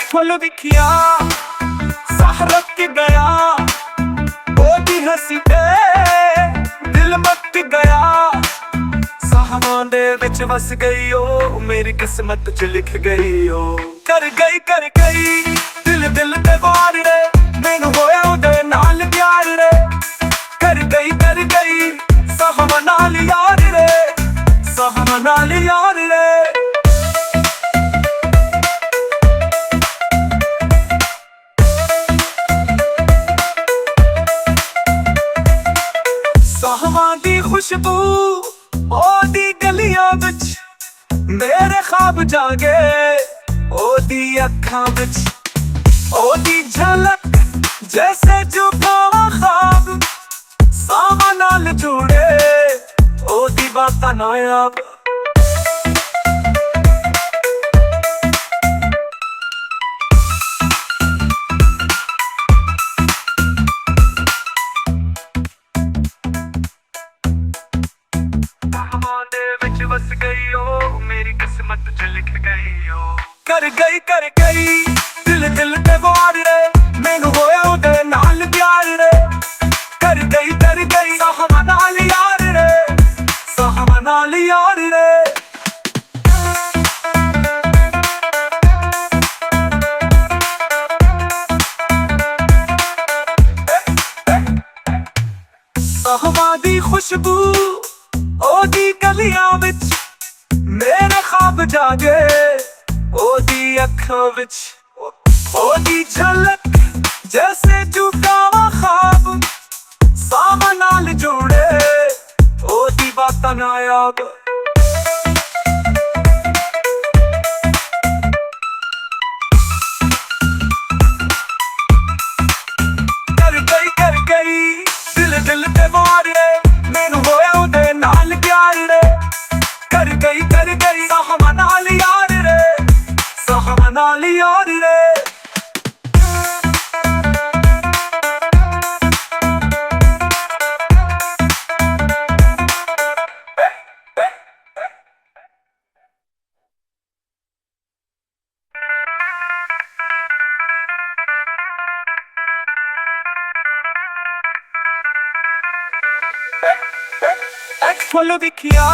full दिखिया सहरत के गया ओदी हंसी ते दिल मत गया साहवां दे विच वस गई ओ मेरी किस्मत च लिख गई ओ कर गई दिल दिल ते वार रे मैनू होया ओदे नाल प्यार रे कर गई साहवां नाल यार रे साहवां नाल यार रे साहवां दी खुशबू ओदी गलियां विच मेरे ख्वाब जागे ओदी अखां विच ओदी झलक जैसे जुबां ख्वाब साहवां नाल जुड़े ओदी बातां नायाब बस गई ओ मेरी किस्मत च लिख गई ओ कर गई दिल दिल ते वार रे मैनू होया ओदे नाल प्यार रे कर गई साहवां नाल यार रे साहवां नाल यार रे साहवां दी खुशबू ओदी गलियां विच मेरे ख्वाब जागे ओदी अखां विच ओदी झलक जैसे जुबां ख्वाब साहवां नाल जुड़े ओदी बातां नायाब कर गई दिल दिल ते वार रे मैनू होया ओदे नाल प्यार रे कर गई साहवां नाल यार रे साहवां नाल यार रे फुल दिखिया